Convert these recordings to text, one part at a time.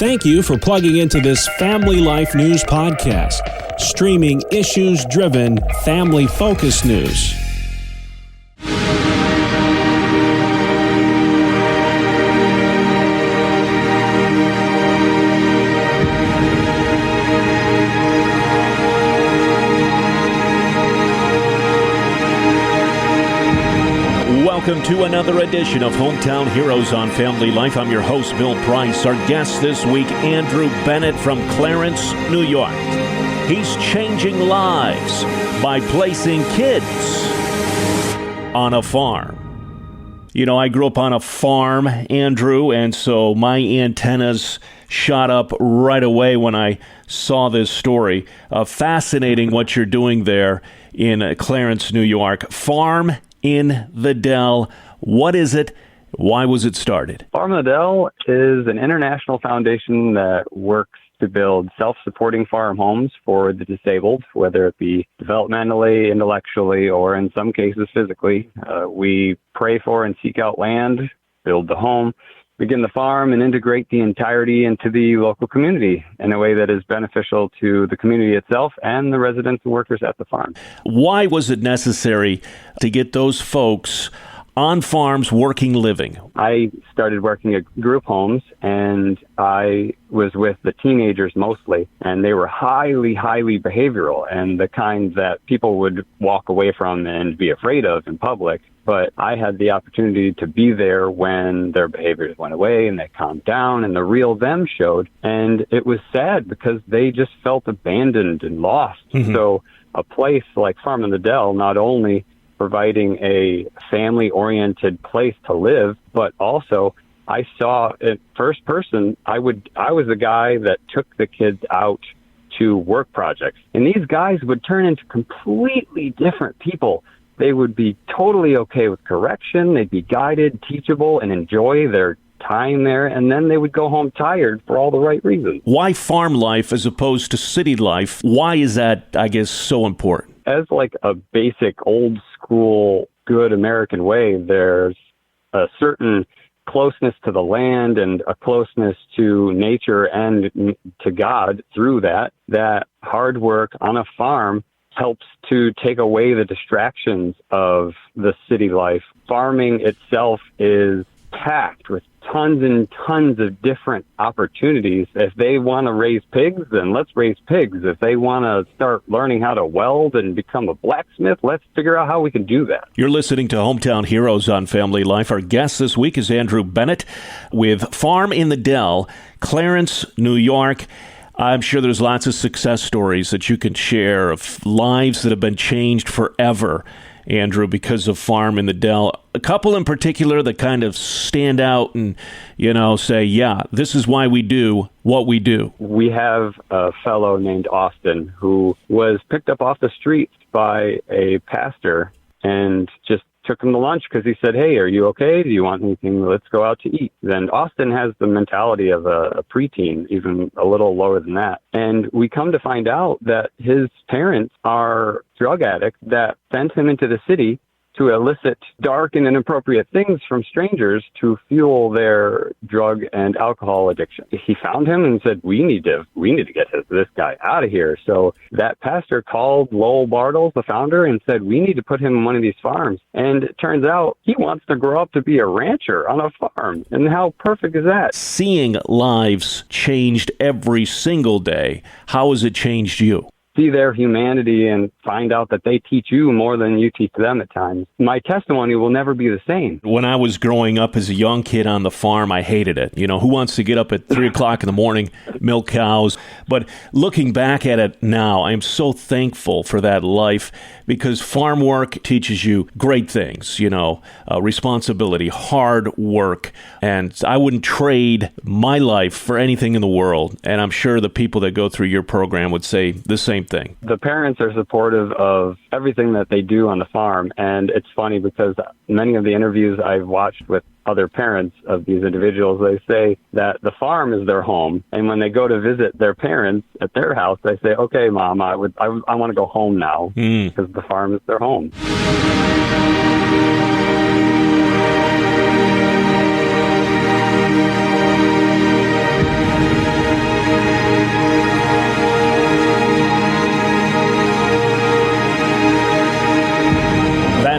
Thank you for plugging into this Family Life News podcast, streaming issues-driven, family-focused news. Welcome to another edition of Hometown Heroes on Family Life. I'm your host, Bill Price. Our guest this week, Andrew Bennett from Clarence, New York. He's changing lives by placing kids on a farm. You know, I grew up on a farm, Andrew, and so my antennas shot up right away when I saw this story. Fascinating what you're doing there in Clarence, New York. Farm in the Dell. What is it? Why was it started? Farm in the Dell is an international foundation that works to build self-supporting farm homes for the disabled, whether it be developmentally, intellectually, or in some cases physically. We pray for and seek out land, build the home, begin the farm, and integrate the entirety into the local community in a way that is beneficial to the community itself and the residents and workers at the farm. Why was it necessary to get those folks on farms working, living? I started working at group homes, and I was with the teenagers mostly, and they were highly behavioral and the kind that people would walk away from and be afraid of in public. But I had the opportunity to be there when their behaviors went away and they calmed down and the real them showed. And it was sad because they just felt abandoned and lost. Mm-hmm. So a place like Farm in the Dell, not only providing a family-oriented place to live, but also I saw it first person. I was the guy that took the kids out to work projects. And these guys would turn into completely different people. They would be totally okay with correction. They'd be guided, teachable, and enjoy their time there. And then they would go home tired for all the right reasons. Why farm life as opposed to city life? Why is that, I guess, so important? As like a basic old school good American way, there's a certain closeness to the land and a closeness to nature and to God through that hard work on a farm helps to take away the distractions of the city life. Farming itself is packed with tons and tons of different opportunities. If they want to raise pigs, then let's raise pigs. If they want to start learning how to weld and become a blacksmith, let's figure out how we can do that. You're listening to Hometown Heroes on Family Life. Our guest this week is Andrew Bennett with Farm in the Dell, Clarence, New York. I'm sure there's lots of success stories that you can share of lives that have been changed forever, Andrew, because of Farm in the Dell. A couple in particular that kind of stand out and, say, yeah, this is why we do what we do. We have a fellow named Austin who was picked up off the street by a pastor and just took him to lunch because he said, hey, are you okay? Do you want anything? Let's go out to eat. Then Austin has the mentality of a preteen, even a little lower than that. And we come to find out that his parents are drug addicts that sent him into the city to elicit dark and inappropriate things from strangers to fuel their drug and alcohol addiction. He found him and said, we need to get this guy out of here. So that pastor called Lowell Bartles, the founder, and said, we need to put him in one of these farms. And it turns out he wants to grow up to be a rancher on a farm. And how perfect is that? Seeing lives changed every single day. How has it changed you? See their humanity and find out that they teach you more than you teach them at times. My testimony will never be the same. When I was growing up as a young kid on the farm, I hated it. Who wants to get up at 3 o'clock in the morning, milk cows? But looking back at it now, I'm so thankful for that life because farm work teaches you great things, responsibility, hard work. And I wouldn't trade my life for anything in the world. And I'm sure the people that go through your program would say the same thing. The parents are supportive of everything that they do on the farm. And it's funny because many of the interviews I've watched with other parents of these individuals, they say that the farm is their home. And when they go to visit their parents at their house, they say, okay, Mom, I want to go home now because the farm is their home.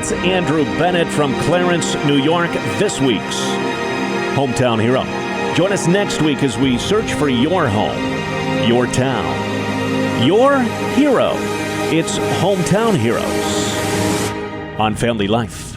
That's Andrew Bennett from Clarence, New York, this week's Hometown Hero. Join us next week as we search for your home, your town, your hero. It's Hometown Heroes on Family Life.